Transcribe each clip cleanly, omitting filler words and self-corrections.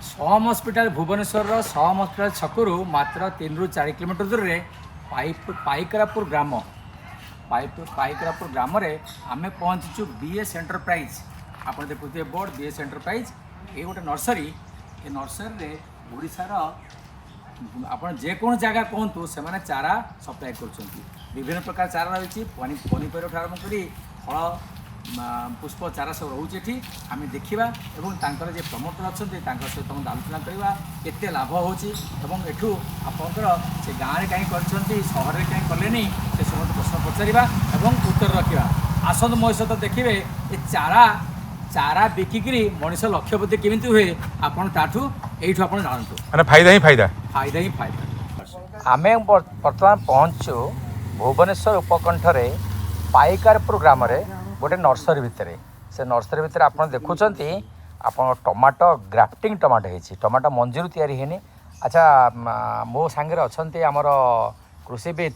सम hospital Bhubaneswar सम hospital छकरू मात्र 3 ରୁ 4 kilometre दूर में पाइकरापुर ग्राम पाइकरापुर ग्राम आम पहुँचीचु बीएस एंटरप्राइज। आप देखुए बोर्ड बीएस एंटरप्राइज ये गोटे नर्सरी। ये नर्सरी ओडिशार आप जेको जगह कहतु से चारा सप्लाय कर विभिन्न प्रकार चारा रही पनीपरिया आरम्भ कर फल पुष्प चारा सब रोचे ये आम देखा और जे प्रमोटर अच्छा सहित आलोचना करवा केते लाभ होठू आपंकर से गाँव में कहीं कर सहर में कहीं कले नहीं से सब प्रश्न पचारा और उत्तर रखा। आसत मो सहित देखिए ये चारा चारा बिकिकी मनीष लक्षपति केमी हुए आपठू यू आप जानतु फायदा ही फायदा फायदा ही फायदा। आम बर्तमान पहुँचु भुवनेश्वर उपकंठरे पाइकारपुर ग्राम गोटे नर्सरी भितर से नर्सरी भितर आप देखुं आप टमाटो ग्राफ्टिंग टमाटो होती टमाटो मंजीरू या। अच्छा मो सांगे अच्छा आमर कृषिविद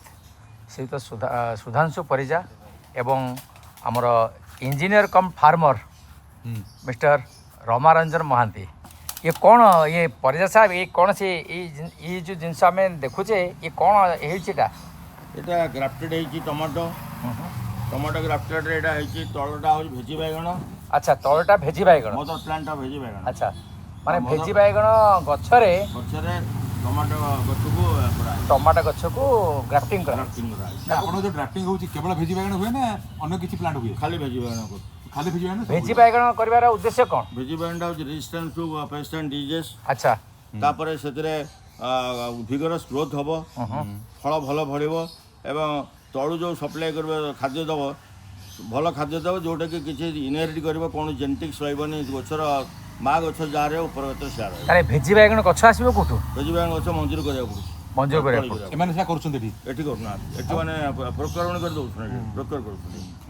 श्रीयुत सुधांशु परिजा एवं आमर इंजीनियर कम फार्मर मिस्टर रमारंजन महांती। ये कौन ये परिजा साहब ये कौन से ये जो जिनस आम देखुचे ये कौन होता ये ग्राफ्टेड है टमाटो टमाटो ग्राफ्टेड एटा है तलटा हो भेजी बैगण। अच्छा तलटा भेजी बैगण मदर प्लांट भेजी बैगण। अच्छा माने भेजी बैगण गछरे गछरे टमाटो गछ को ग्राफ्टिंग करा आपन जो ड्राफ्टिंग होची केवल भेजी बैगण हुए ना अन्य किछि प्लांट हुए खाली भेजी बैगण को खाली भेजी बैगण भेजी बैगण करबार उद्देश्य कोन भेजी बैगण हो resistance to pest and disease. अच्छा तापर सेतरे विगरस ग्रोथ हबो फल भल भरिबो एवं तलू जो सप्लाय कर खाद्य दब भल खाद्य दब जोटा कि किसी इनहेरिट कर कौन जेनेटिक्स रही गचर माँ गच जहाँ उपर अरे भेजी बैगण गछ आसो कौटू भेजी बैगण गच मंजूर करा मंजूर मैंने एटी करूना एटी मैंने प्रोक्योरमेंट कर दौर प्रोक्योर कर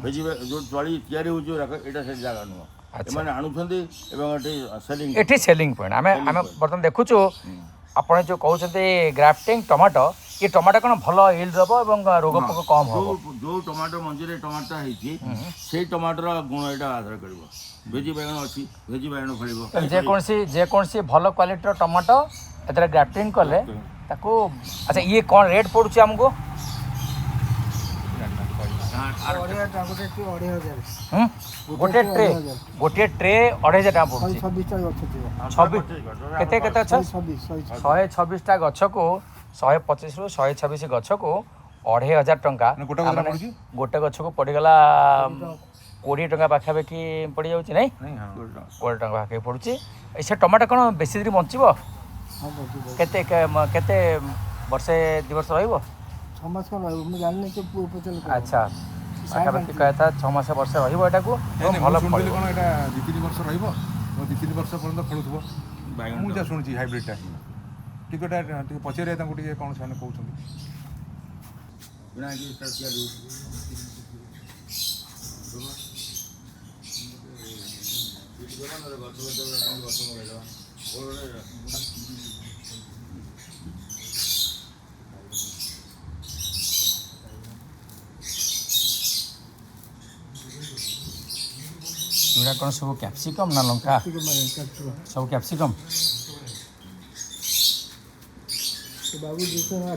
भेजी जो तली तैयारी होटा से जगह नुह एम आणुंट सेलिंग सेलिंग पॉइंट आम बर्तमान देखुचु आपड़ जो कहते ग्राफ्टिंग टमाटो ये टमाटो कौन भल इल्ड हम रोग पोक कम हो जो टमाटो मंजी टमाटो से टमाटर गुण यहाँ आधार कर भेजी बैगण अच्छी भेजी बैगण फल जेकोसी भल क्वालिटी टमाटो ए ग्राफ्टिंग कले ताको। अच्छा ये कौन रेट पड़ुछि हमको गोटे ट्रे 2500 टका पड़ुछि 126 गछ को 125 रु 126 गछ को 2500 टका गोटे गछ को पड़गला 20 टका पाखापाखि पड़ जाऊँ नहीं 20 टका पाखे पड़ुछि। ऐसे टमाटो कौन बेसी दिन बंचब केते केते वर्षे 2 वर्ष रहिबो 6 मास अच्छा पाखापाखि कहता था 6 मास वर्ष रहिबो एटा को भल फल कोन एटा 2-3 वर्ष रहिबो 2-3 वर्ष पर्यंत फलुथबो मु जा सुनछि हाइब्रिड टा टिकटा पचेरे तांको टिके कोन से कहउछन बिना कि स्टार्ट किया एटा कौन सब कैप्सिकम ना लंका सब कैप्सिकम बाबू दूसरा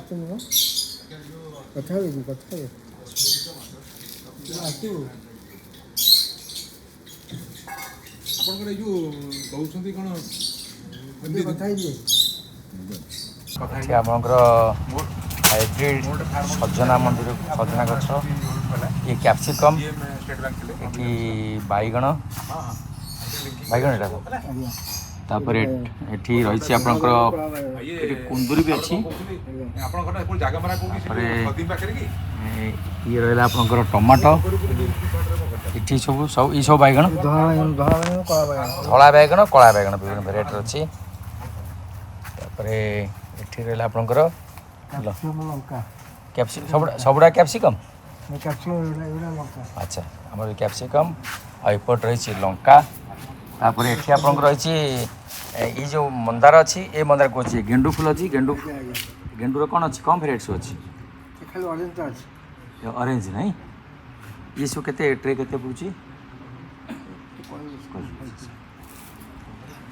कथा आपनकर जो दउछंती कोन अच्छे आपंकर हाइब्रिड सजना मंदिर सजना गछ ये कैप्सिकम ये बैगण बैगण तापर एठी रही आपंकर कुंदूरी भी अच्छी ये रहा आपंकर टमाटो ये सब सब ये सब बैगण धला बैगण कला बैगण विभिन्न भेराइटी अच्छी ये रहा आपंकर सबुड़ा कैप्सिकम अच्छा आम कैप्सिकम आईपट रही लंका तापर ये आप रही ये जो मंदार अच्छी ये मंदार कौन अच्छी गेंडू फूल अच्छी गेंडूर कौन अच्छी कम भेराइट्स अच्छी ऑरेंज नहीं ये सब केते ट्रे केते पड़ुची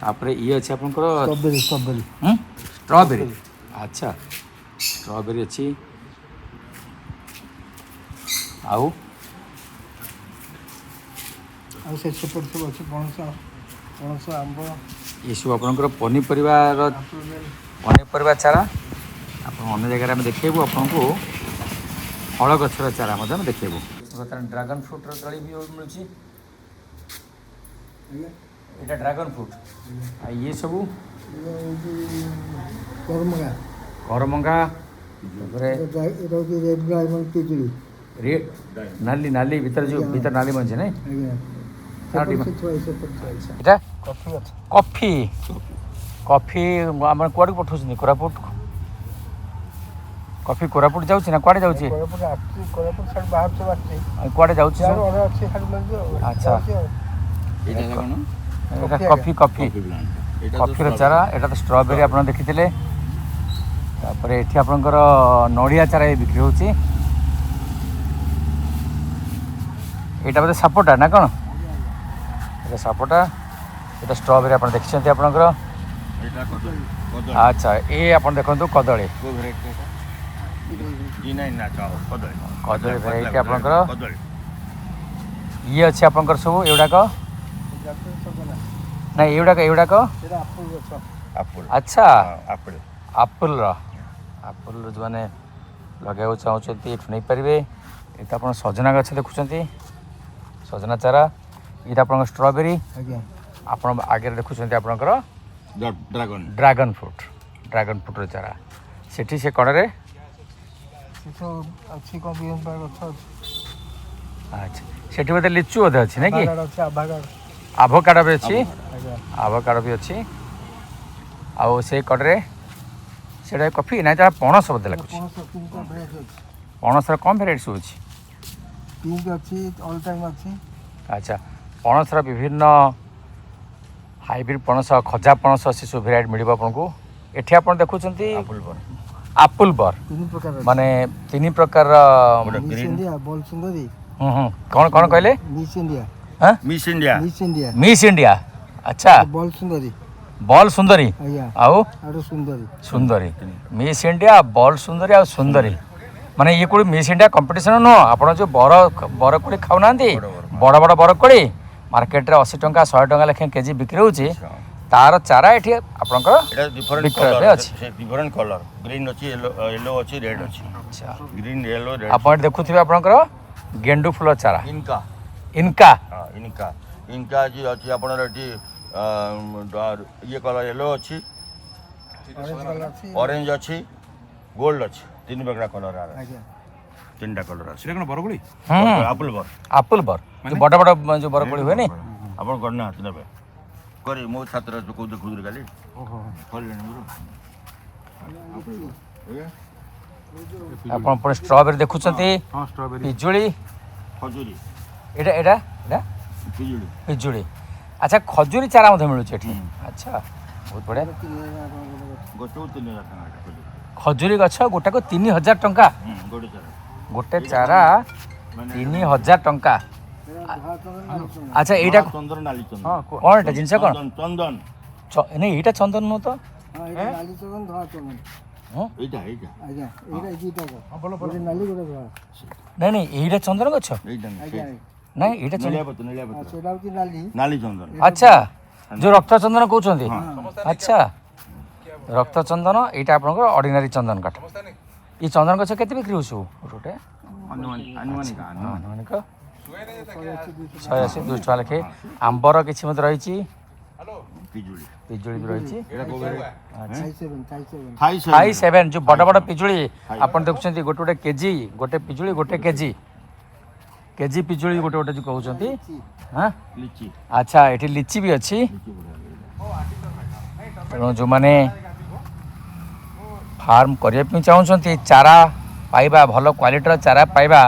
तापर ये अच्छे आपनकर स्ट्रॉबेरी स्ट्रॉबेरी स्ट्रॉबेरी अच्छा स्ट्रॉबेरी अच्छी आउ ଆଉ ସେ ସେପଟ ସବୁ ଅଛି ପଣସ ପଣସ ଆମ୍ବ ये सब आपनकर पनीपरिया चारा आप अन्य जगह आम देखू आपन को फल गछर चारा देखू ड्रागन फ्रुटर तली भी मिलूँ ये ड्रागन फ्रुट आ ये सब କରମଙ୍ଗା करमंगा ଏଇଟା ହେଉଛି ରେଡ୍ ଡାଇମଣ୍ଡ ପିଜୁଳି रेड नाली नाली भीतर जो भीतर नाली मंजे नहीं ଆଜ୍ଞା ତାର ସେପଟ ଡିମାଣ୍ଡ। ସେ ଥୁଆ ହେଇଛି, ସେପଟ ଥୁଆ ହେଇଛି। ଏଇଟା କଫି ଅଛି କଫି କଫି ଆମର କୁଆଡ଼େ ପଠାଉଛନ୍ତି କୋରାପୁଟ କଫି କୋରାପୁଟ ଯାଉଛି ନା କୁଆଡ଼େ ଯାଉଛି କୋରାପୁଟ ଆସୁଛି କୋରାପୁଟ ସାଇଡ୍ ବାହାର ସବୁ ଆସୁଛି କୁଆଡ଼େ ଯାଉଛି ଯାହାର ସବୁ? ଅର୍ଡ଼ର ଅଛି ଖାଲି ମିଳିଯିବ ଆଉ। ଆଚ୍ଛା। ଯାଉଛି ଆଉ। ଏଇଟା ହେଲା କ'ଣ ଏଇଟା କଫି କଫି ପ୍ଲାଣ୍ଟ ଏଇଟା କଫିର ଚାରା ଏଇଟା ତ ଷ୍ଟ୍ରବେରୀ ଆପଣ ଦେଖିଥିଲେ ତାପରେ ଏଠି ଆପଣଙ୍କର ନଡ଼ିଆ ଚାରା ବି ବିକ୍ରି ହେଉଛି ଏଇଟା ବୋଧେ ସାପଟା ନା କ'ଣ ଏଇଟା ସାପଟା ଏଇଟା ଷ୍ଟ୍ରବେରୀ ଆପଣ ଦେଖିଛନ୍ତି ଆପଣଙ୍କର ଏଇଟା କଦଳୀ କଦଳୀ ଆଚ୍ଛା ଏ ଆପଣ ଦେଖନ୍ତୁ କଦଳୀ କୋଉ ଭେରାଇଟି ଏଇଟା D9 ନା ଚାଉ କଦଳୀ କଦଳୀ ଭେରାଇଟି ଆପଣଙ୍କର କଦଳୀ ଇଏ ଅଛି ଆପଣଙ୍କର ସବୁ ଏଗୁଡ଼ାକ ଜାତୀୟ ସଜନା ନାଇଁ ଏଗୁଡ଼ାକ ସେଇଟା ଆପଲ ଗଛ ଆପଲ୍ ଆଚ୍ଛା ଆପଲ୍ ଆପଲର ଯେଉଁମାନେ ଲଗାଇବାକୁ ଚାହୁଁଛନ୍ତି ଏଠୁ ନେଇପାରିବେ ଏଇଟା ଆପଣ ସଜନା ଗଛ ଦେଖୁଛନ୍ତି ସଜନା ଚାରା ଏଇଟା ଆପଣଙ୍କ ଷ୍ଟ୍ରବେରୀ ଆଜ୍ଞା ଆପଣ ଆଗରେ ଦେଖୁଛନ୍ତି ଆପଣଙ୍କର ଡ୍ରାଗନ୍ ଡ୍ରାଗନ୍ ଫ୍ରୁଟ୍ର ଚାରା ସେଠି ସେ କଡ଼ରେ ସେ ସବୁ ଅଛି କ'ଣ ବିହନ ପାଳ ଗଛ ଅଛି ଆଚ୍ଛା ସେଠି ବୋଧେ ଲିଚୁ ବୋଧେ ଅଛି ନାଇଁ କି ଆଭାକାଡ ଅଛି ଆଭାକାଡ ଆଭୋକାଡୋ ବି ଅଛି ଆଜ୍ଞା ଆଭୋକାଡୋ ବି ଅଛି ଆଉ ସେ କଡ଼ରେ ସେଇଟା କଫି ନାଇଁ ତା ପଣସ ବୋଧେ ଲାଗୁଛି ପଣସ ତିନିଟା ଭେରାଇଟି ଅଛି ପଣସର କ'ଣ ଭେରାଇଟି ସବୁ ଅଛି ପିଙ୍କ ଅଛି ଅଲ୍ ଟାଇମ୍ ଅଛି ଆଚ୍ଛା ପଣସର ବିଭିନ୍ନ ହାଇବ୍ରିଡ୍ ପଣସ ଖଜା ପଣସ ସେସବୁ ଭେରାଇଟି ମିଳିବ ଆପଣଙ୍କୁ ଏଠି ଆପଣ ଦେଖୁଛନ୍ତି ଆପଲ୍ ବର୍ ତିନି ପ୍ରକାର ମାନେ ତିନି ପ୍ରକାରର ମିସ୍ ଇଣ୍ଡିଆ ବଲ୍ ସୁନ୍ଦରୀ କ'ଣ କ'ଣ କହିଲେ miss India miss India miss India miss India ଆଚ୍ଛା ବଲ୍ ସୁନ୍ଦରୀ ବଲ୍ ସୁନ୍ଦରୀ ଆଜ୍ଞା ଆଉ ଆଉ ସୁନ୍ଦରୀ ସୁନ୍ଦରୀ ମିସ୍ ଇଣ୍ଡିଆ ବଲ୍ ସୁନ୍ଦରୀ ଆଉ ସୁନ୍ଦରୀ ମାନେ ଇଏ କୋଉଠି ମିସ୍ ଇଣ୍ଡିଆ କମ୍ପିଟିସନ୍ ନୁହଁ ଆପଣ ଯେଉଁ ବରକୋଳି ଖାଉନାହାନ୍ତି ବଡ଼ ବଡ଼ ବରକୋଳି ମାର୍କେଟରେ 80 ଟଙ୍କା 100 ଟଙ୍କା ଲେଖାଏଁ କେଜି ବିକ୍ରି ହେଉଛି ତାର ଚାରା ଏଠି ଆପଣଙ୍କର ଏଇଟା ଡିଫରେଣ୍ଟ ବିକ୍ରୟରେ କଲର ଅଛି। ଅଛି ଡିଫରେଣ୍ଟ କଲର ଗ୍ରୀନ୍ ଅଛି ୟେଲୋ ଅଛି ରେଡ୍ ଅଛି ଆଚ୍ଛା ଗ୍ରୀନ୍ ୟେଲୋ ରେଡ୍ ଆପଣ ଏଠି ଦେଖୁଥିବେ ଆପଣଙ୍କର ଗେଣ୍ଡୁ ଫୁଲ ଚାରା ଇନକା ଇନକା ହଁ ଇନକା ଇନକା ଅଛି ଆପଣଙ୍କର ଏଠି ଇଏ କଲର ୟେଲୋ ଅଛି ଅରେଞ୍ଜ କଲର୍ ଅଛି ଅରେଞ୍ଜ ଅଛି ଗୋଲ୍ଡ ଅଛି ତିନି ପ୍ରକାର କଲର ଆଜ୍ଞା ତିନିଟା କଲର ଅଛି ସେଟା କ'ଣ ବରଗୁଳି ଆପଲ୍ ବର ଆପଲ୍ ବର୍ ଯେଉଁ ବଡ଼ ବଡ଼ ଯେଉଁ ବରକୋଳି ହୁଏନି ଆପଣ କରିନାହାନ୍ତି ନେବେ କରି ମୋ ଛାତ୍ର କୋଉ ଦେଖୁଥିଲି କାଲି ଓହୋ ଫଳିଲେଣି ମୋର ଆପଣ ପୁଣି ଷ୍ଟ୍ରବେରୀ ଦେଖୁଛନ୍ତି ହଁ ଷ୍ଟ୍ରବେରୀ ପିଜୁଳି ଖଜୁରୀ ଏଇଟା ଏଇଟା ଏଇଟା ପିଜୁଳି ପିଜୁଳି ଆଚ୍ଛା ଖଜୁରୀ ଚାରା ମଧ୍ୟ ମିଳୁଛି ଏଠି ଆଚ୍ଛା ବହୁତ ବଢ଼ିଆ ଗୋଟେକୁ 3,000 ଟଙ୍କା ଏଇଟା ଖଜୁରୀ ଖଜୁରୀ ଗଛ ଗୋଟାକୁ 3,000 ଟଙ୍କା ଗୋଟେ ଚାରା ଗୋଟେ ଚାରା 3,000 ଟଙ୍କା ଆଚ୍ଛା ଏଇଟା ଚନ୍ଦନ ନାଲି ଚନ୍ଦନ କ'ଣ ଏଇଟା ଜିନିଷ କ'ଣ ଚନ୍ଦନ ନାଇଁ ଏଇଟା ଚନ୍ଦନ ନୁହଁ ତ ହଁ ଏଇଟା ନାଲି ଚନ୍ଦନ ଧଳା ଚନ୍ଦନ ହଁ ଏଇଟା ଆଜ୍ଞା ଏଇଟା ଦୁଇଟାକ ଗୋଟେ ନାଲି ଗୋଟେ ଧଳା ନାଇଁ ନାଇଁ ଏଇଟା ଚନ୍ଦନ ଗଛ ଏଇଟା ଆଜ୍ଞା ନାଇଁ ଏଇଟା ନଳିଆ ଚନ୍ଦନ ପତ୍ର ନଳିଆ ଆଉ ପତ୍ର ସେଇଟା ହେଉଛି ନାଲି ନାଲି ଚନ୍ଦନ ଆଚ୍ଛା ଯେଉଁ ରକ୍ତ ଚନ୍ଦନ କହୁଛନ୍ତି ଆଚ୍ଛା ରକ୍ତ ଚନ୍ଦନ ଏଇଟା ଆପଣଙ୍କର ଅର୍ଡ଼ିନାରୀ ଚନ୍ଦନ କାଠ ଏଇ ଚନ୍ଦନ ଗଛ କେତେ ବିକ୍ରି ହେଉଛି ସବୁ ଗୋଟେ ଆନୁମାନିକ ଆନୁମାନିକ 180 200 ଟଙ୍କା ଲେଖେ ଆମ୍ବର କିଛି ମଧ୍ୟ ରହିଛି ପିଜୁଳି ପିଜୁଳି ବି ରହିଛି ଥାଇ ସେଭେନ ଯେଉଁ ବଡ଼ ବଡ଼ ପିଜୁଳି ଆପଣ ଦେଖୁଛନ୍ତି ଗୋଟେ ଗୋଟେ କେଜି ଗୋଟେ ପିଜୁଳି ଗୋଟେ କେଜି କେଜି ପିଜୁଳି ଗୋଟେ ଗୋଟେ ଯେଉଁ କହୁଛନ୍ତି ହଁ ଲିଚି ଆଚ୍ଛା ଏଠି ଲିଚି ବି ଅଛି ତେଣୁ ଯେଉଁମାନେ ଫାର୍ମ କରିବା ପାଇଁ ଚାହୁଁଛନ୍ତି ଚାରା ପାଇବା ଭଲ କ୍ୱାଲିଟିର ଚାରା ପାଇବା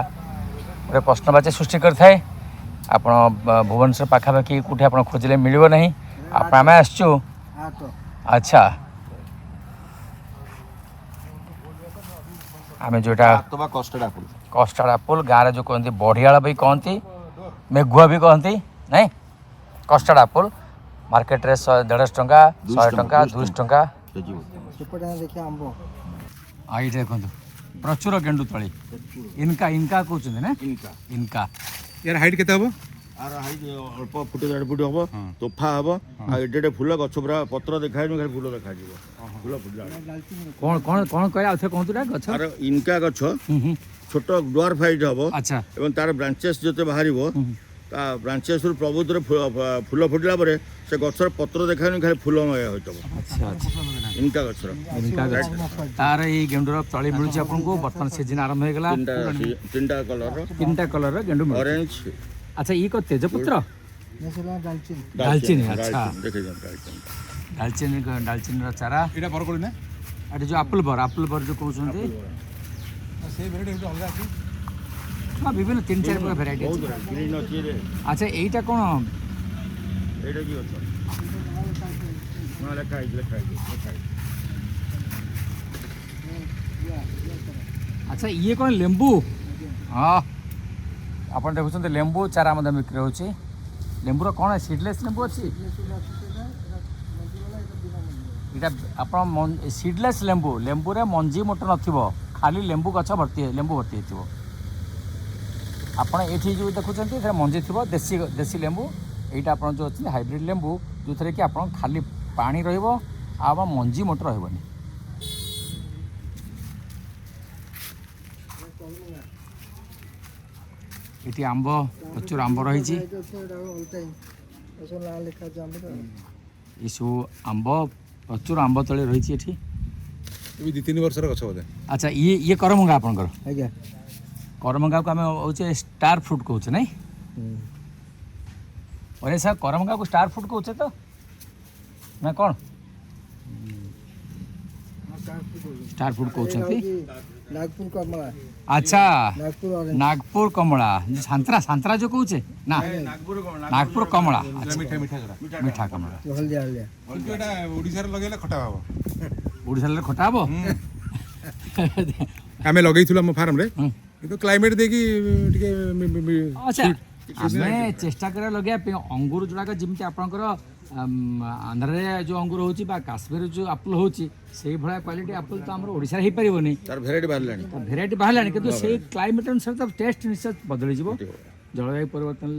ଗୋଟେ ପ୍ରଶ୍ନବାଚୀ ସୃଷ୍ଟି କରିଥାଏ ଆପଣ ଭୁବନେଶ୍ୱର ପାଖାପାଖି କେଉଁଠି ଆପଣ ଖୋଜିଲେ ମିଳିବ ନାହିଁ ଆପଣ ଆମେ ଆସିଛୁ ଆଚ୍ଛା ଆମେ ଯେଉଁଟା ଅଥବା କଷ୍ଟର୍ଡ ଆପଲ୍ କଷ୍ଟାର୍ଡ଼ ଆପଲ୍ ଗାଁରେ ଯେଉଁ କହନ୍ତି ବଢ଼ିଆଳ ବି କହନ୍ତି ମେଘୁଆ ବି କହନ୍ତି ନାଇଁ କଷ୍ଟାର୍ଡ଼ ଆପଲ୍ मार्केट रे 150 टंका 100 टंका 200 टंका କେଜି ସେପଟେ ଆମେ ଦେଖିବା ଆମ୍ବ आई देखो प्रचुर गेंडु तली इनका इनका कहते ना ଇନକା इनका यार हाइट केते हबो ଆର ହାଇଟ୍ ଅଳ୍ପ ଫୁଟ 1.5 ଫୁଟ ହବ ତୋଫା ହବ ଆଉ ଏଡ଼େ ଏଡ଼େ ଫୁଲ ଗଛ ପୁରା ପତ୍ର ଦେଖାଯିବ ଖାଲି ଫୁଲ ଦେଖାଯିବ ଫୁଲ ଫୁଟିଲା कौन कौन कौन कहे आउ थे कहतु रे गछ ଆର ଇନକା ଗଛ ଛୋଟ ଡୁଆର୍ଫ ହାଇଟ୍ ହବ अच्छा ଏବଂ ତାର ବ୍ରାଞ୍ଚେସ୍ ଯେତେ ବାହାରିବ ତା ବ୍ରାଞ୍ଚେସ୍ରୁ ପ୍ରଭୁତରେ ଫୁଲ ଫୁଟିଲା ପରେ ସେ ଗଛର ପତ୍ର ଦେଖାଯିବନି ଖାଲି ଫୁଲମୟ ହୋଇଥିବ अच्छा अच्छा ଇନକା ଗଛର इनका गछ तार ये गेंडुर तली मिलुଛି आपनको वर्तमान सीजन आरंभ हो गला ତିନିଟା କଲର୍ର तीनटा कलर रो गेंडु मिलुଛି ଅରେଞ୍ଜ अच्छा ये को तेजपत्र ନେସିଲା ଡାଲଚିନି दालचीनी अच्छा ଦେଖେଇ ଡାଲଚିନି दालचीनी रो चारा एटा बरकोली ना एटी जो एप्पल बर जो कहउछन्ती से भेरेट एटा अलगा अछि हां विभिन्न 3-4 प्रकार वैरायटी ବହୁତ ଅଛି ଗ୍ରୀନ୍ ଅଛି ରେ अच्छा एटा कोन ଏଇଟା କି ଗଛ ହଁ ଲେଖା ହେଇଛି अच्छा ये कोन लेंबू हां आपण देखुछन्ते लेंबू चारा मध्ये बिक्री होछि लेंबू रो कोन सीडलेस लेंबू अछि इटा आपण सीडलेस लेंबू लेंबू रे मंजी मोट नथिबो खाली लेंबू गछ भर्ती लेंबू भर्ती हेतिबो आपण एठी जो देखुछन्ते एटा मंजी थिबो देसी लेंबू एटा आपण जो अछि हाइब्रिड लेंबू जो थरे कि आपण खाली पानी रहइबो आ मंजी मोट रहइबोनी एटी आंब प्रचुर आंब रही सब आंब प्रचुर आंब तले रही एटी एबी 2-3 वर्ष र गछ बोधे अच्छा ये करमंगा आपनकर ଆଜ୍ଞା करमंगा को आम होचे स्टार फ्रूट कहूचे नहीं अरे सर करमंगा को स्टार फ्रूट कहूचे तो ना कौन स्टार फ्रूट कहते नागपुर कमला अच्छा नागपुर ऑरेंज नागपुर कमला जो संतरा संतरा जो कहूचे ना नागपुर कमला अच्छा मीठा मीठा जरा मीठा कमला हल्दिया हल्दिया किंतु एटा ओडिसा रे लगेला खटा भाव ओडिशा रे खटा हबो आमे लगेइथुला हम फार्म रे किंतु क्लाइमेट देखि टिके अच्छा आमे चेष्टा करे लगे अंगूर जोड़ाक जमी आपंकर आंध्र जो अंगूर होची बा काश्मीर जो एप्पल होची से भला क्वालिटी एप्पल तो हमर ओडिसा रे परिबोनी ତାର ଭେରାଇଟି ବାହାରିଲାଣି तो भेराइटी बाहर किंतु से क्लाइमेट अनुसार तो टेस्ट निश्चय बदल जीव जलवायु परिवर्तन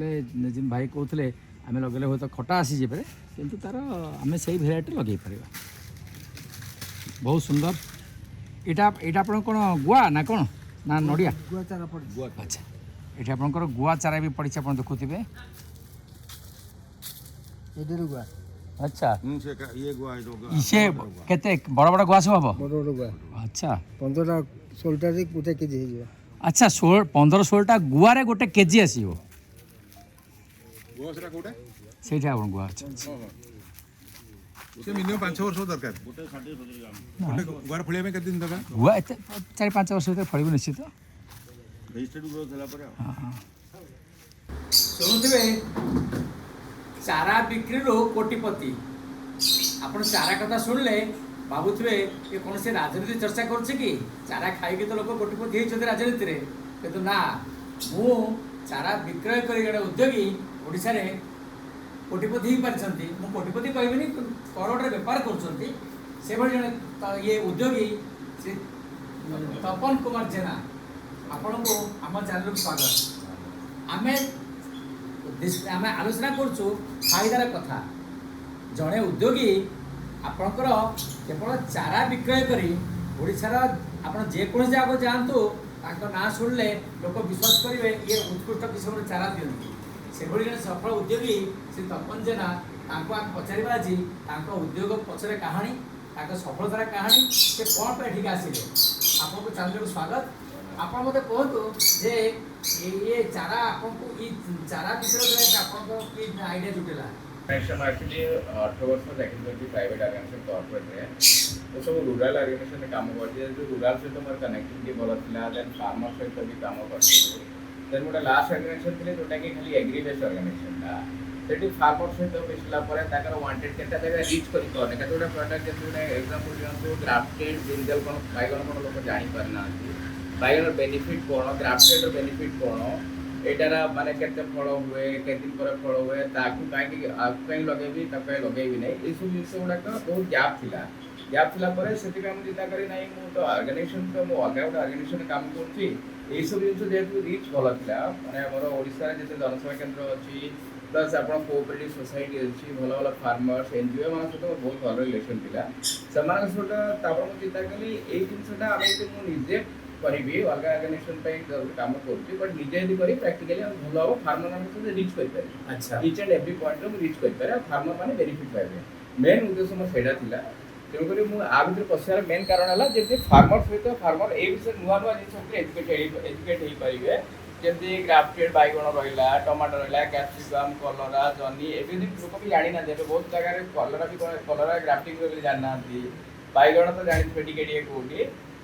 जिन भाई कहते आम लगे हूँ तो खटा आसी जाए किंतु तार आम से भेराइटी लगे पार बहुत सुंदर यहाँ यहाँ आप कौन गुआ ना कौन ना नड़िया गुआ चारा पड़ अच्छा ये आपंकर गुआ चारा भी पड़ी आप देखुवे एडर गुआ अच्छा ସେ ଇଏ ଗୁଆ इसे केते बड़ बड़ गुआ सब हम बड़ बड़ गुआ अच्छा 15टा 16टा रे गोटे केजी हे जिवो अच्छा 15-16टा गुआ रे गोटे केजी आसीबो गोसरा कोटा ସେଇଟା ଆପଣ ଗୁଆ ଅଛି से मिनिमम 5 वर्ष दरकार ଗୋଟେ 60-70 ଗ୍ରାମ ଗୋଟେ गुआर फळिया में केते दिन दरकार ଗୁଆ ଏତେ 4-5 ବର୍ଷ ଭିତରେ ଫଳିବ ନିଶ୍ଚିତ ଭେଜିଟେବୁଲ ଗ୍ରୋଥ ହେଲା ପରେ ଶୁଣୁଥିବେ ଚାରା ବିକ୍ରିରୁ କୋଟିପତି ଆପଣ ଚାରା କଥା ଶୁଣିଲେ ଭାବୁଥିବେ ଏ କୌଣସି ରାଜନୀତି ଚର୍ଚ୍ଚା କରୁଛି କି ଚାରା ଖାଇକି ତ ଲୋକ କୋଟିପତି ହେଇଛନ୍ତି ରାଜନୀତିରେ କିନ୍ତୁ ନା ମୁଁ ଚାରା ବିକ୍ରୟ କରି ଜଣେ ଉଦ୍ୟୋଗୀ ଓଡ଼ିଶାରେ କୋଟିପତି ହେଇପାରିଛନ୍ତି ମୁଁ କୋଟିପତି କହିବିନି କରୋଡ଼ରେ ବେପାର କରୁଛନ୍ତି ସେଭଳି ଜଣେ ଇଏ ଉଦ୍ୟୋଗୀ ଶ୍ରୀ ତପନ କୁମାର ଜେନା ଆପଣଙ୍କୁ ଆମ ଚ୍ୟାନେଲକୁ ସ୍ୱାଗତ ଆମେ ଆଲୋଚନା କରୁଛୁ ଫାଇଦାର କଥା ଜଣେ ଉଦ୍ୟୋଗୀ ଆପଣଙ୍କର କେବଳ ଚାରା ବିକ୍ରୟ କରି ଓଡ଼ିଶାର ଆପଣ ଯେକୌଣସି ଜାଗାକୁ ଯାଆନ୍ତୁ ତାଙ୍କ ନାଁ ଶୁଣିଲେ ଲୋକ ବିଶ୍ୱାସ କରିବେ ଇଏ ଉତ୍କୃଷ୍ଟ କିସମର ଚାରା ଦିଅନ୍ତି ସେଭଳି ଜଣେ ସଫଳ ଉଦ୍ୟୋଗୀ ଶ୍ରୀ ତପନ ଜେନା ତାଙ୍କୁ ଆମେ ପଚାରିବା ଆଜି ତାଙ୍କ ଉଦ୍ୟୋଗ ପଛରେ କାହାଣୀ ତାଙ୍କ ସଫଳତାର କାହାଣୀ ସେ କ'ଣ ପାଇଁ ଏଠିକି ଆସିଲେ ଆପଣଙ୍କୁ ଚ୍ୟାନେଲକୁ ସ୍ୱାଗତ ଆପଣ ମୋତେ କୁହନ୍ତୁ ଯେ ये चारा आपको ये चारा विषय आपको की आईडिया जुटेला नेक्स्ट एक्चुअली 8 वर्ष देखिए प्राइवेट ऑर्गेनाइजेशन कॉर्पोरेट रे तो सब रूरल ऑर्गेनाइजेशन काम करते जो रूरल सहित मोर कनेक्टिविटी भल था देन फार्मर सहित भी काम करते देन गोटे लास्ट ऑर्गेनाइजेशन थे जोटा कि खाली एग्री बेस्ड ऑर्गेनाइजेशन था सेठी फार्मर सहित मिसला परे ताकर वांटेड केटा जगह रीच करी करने केते गोटे प्रोडक्ट केते गोटे एग्जांपल दियंतु ग्राफ्टेड जिंजल कोन बाइगन कोन लोक जानि परना बैगन बेनिफिट कौन ग्राफ्टेड बेनिफिट कौन एटार माने केते फल हुए केते दिन पर फल हुए ताकू कहीं लगेबी ताकू लगेबी नहीं ये सब जिनस गुड़ाक बहुत गैप थिला परे सेति हम चिंता करी नहीं मु तो ऑर्गेनाइजेशन तो मु अलगा गोटे ऑर्गेनाइजेशन काम करछि ये सब जिनस जेतु रीच भल थिला माने हमर ओडिसा रे जते जनसेवा केंद्र अछि प्लस आपण कोऑपरेटिव सोसाइटी अछि भल भल फार्मर्स एनजीओ मान सहित बहुत भल रिलेशन थिला समान सहित तापर मु चिंता कली ए जिनसटा आमे मु निजे करी अलग ऑर्गेनाइजेशन पे काम करछि बट निजे यदि करी प्रैक्टिकली हम भल हो फार्मर मान सहित रीच कर पारे अच्छा ईच एंड एवरी पॉइंट रे रीच कर पारे फार्मर माने बेनिफिट पाबे मेन उद्देश्य मो सेडा थिला तेणुकरी मु आ भितर पसार मेन कारण हला जे फार्मर सहित फार्मर ए विषय नुआ नुआ जिनस एजुकेट हेई परिबे जेमती ग्राफ्टेड बाइगण रहिला टमाटो रहिला कैप्सिकम कलरा जनी एबे लोक भी जानि ना देबे बहुत जगह रे कलरा ग्राफ्टिंग करले जानि ना बाइगण तो जानि फेटी केडी कोडी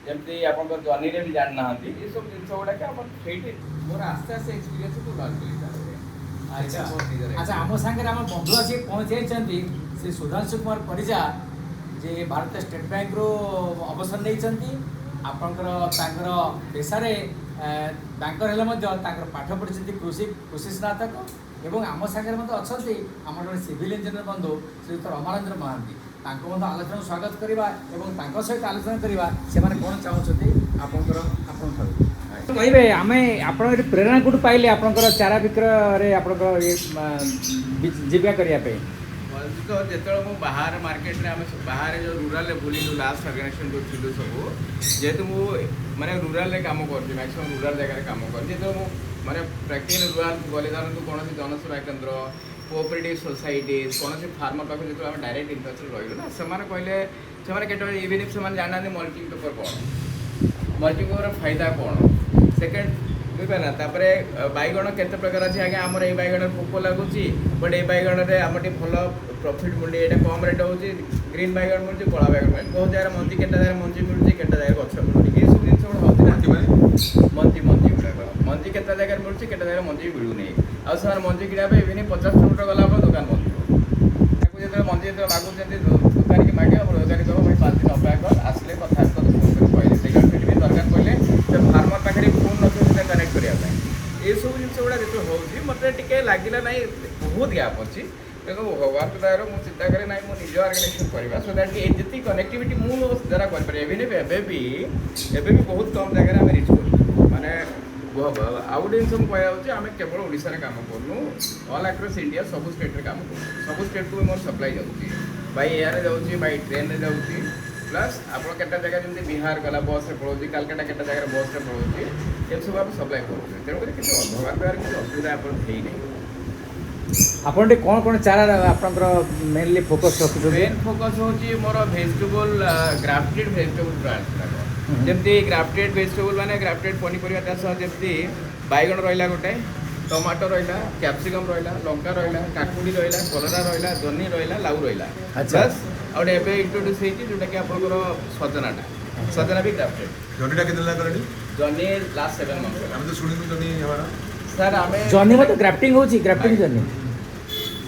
जेमती आपन जनी रे भी जानि ना ये सब जिनस गुडा के अपन फेटी मोर आस्ते आस्ते एक्सपीरियंस तो लर्न कली अच्छा अच्छा आम सागर आम बंधु आसी पहुँचाई से सुधांशु कुमार परिजा जे भारतीय स्टेट बैंक रो अवसर नहीं आपणकर पेशारे बैंकर हेल्ला पाठ पढ़ी कृषि स्नातक एवं आम सागर अच्छा आम जन सिविल इंजीनियर बंधु श्रीयुक्त रमानंद्र महांती आलोचना स्वागत करवा सहित आलोचना करवा से कौन चाहते आपंकर कहे आम आप प्रेरणा कौट पाइले आपंकर चारा विक्रय जीविका करने तो जो बाहर मार्केट में आम बाहर जो रूराल बुलू लास्ट ऑर्गेनाइजेशन जो थी सब जेहेतु माने रूराल काम कर मैक्सिमम रूराल जगह काम कर माने प्रैक्टिकल रूराल गले धरतु कौन जनसेवा केन्द्र कोऑपरेटिव सोसाइटी कौन फार्मर पाखे जो डायरेक्ट इंटरेस्ट रही ना से कहते इवन इफ से जाना मल्टिंग पेपर कौन मल्टिंग पेपर फायदा कौन सेकेंड बुझिपारा तापरे बैगण केते प्रकार अच्छे आगे आमर ये बैगण पोक लगुच बट ये बैगण में आम भल प्रॉफिट मिले ये कम रेट हो ग्रीन बैगण मिलूँ कला बैगण मिले बहुत जगह मंजी के जगह मंजी मिलूँ के जगह गच मिलूँ ये सब जिन गुड़ा मंजी गुड़ाक मंजी के जगह मिलूँ के जगह मंजी मिलूनी आर मंजी किणा इवन 50 किलोमीटर गला दुकान बंद जो मंजी जो मागुच्च दुकान की मागे दुकानी कह भाई 5 दिन अपेक्षा कर आसले कथा कहले से दरकार कहले फार्मर पाखे फोन नथिले कनेक्ट करने ये सब जिन गुड़ा जो हो मत लगे ना बहुत गैप अच्छी देखो भगवान को दयार मुझे चिंता करे ना मुझे निज ऑर्गेनाइजेशन करवा सो दैट ये जी कनेक्टिविटी मुझे द्वारा कर बहुत कम जगह आम रिच कर माने आउ गोटे जिन कहूँ आम केवल ओडिशा रे काम करूँ ऑल अक्रॉस इंडिया सब स्टेट रे काम करूँ सब स्टेट को मोर सप्लाई जाऊँगी बाय एयर जाऊँगी बाय ट्रेन रे जाऊँगी प्लस आप जगह जमी बिहार गला बस रे पड़ोसी कालकाटा केटा जगह बस रे पड़ोसी ये सब आप सप्लाई करूँ तेणुकर किसी भगवान द्वारा किसी असुविधा आप आपन कौन कौन चारा आपनकर मेनली फोकस रखुछो मेन फोकस होची मोर वेजिटेबल ग्राफ्टेड वेजिटेबल प्लांट्स जमती ग्राफ्टेड वेजिटेबल माने ग्राफ्टेड पनीपरिया चाष जमती बैगण रहिला गोटे टमाटो रहिला कैप्सिकम रहिला लंका रहिला काकुडी रहिला कलरा रहिला जन्नी रहिला लाउ रहिला प्लस और एबे इंट्रोड्यूस हेची जोटा कि आपनकर सजना भी ग्राफ्टेड जनीटा केते ला करनी जन्नी लास्ट 7 मंथ हम तो सुनिनु जनी हमारा सर आमे जर्नी में तो ग्राफ्टिंग होची ग्राफ्टिंग जर्नी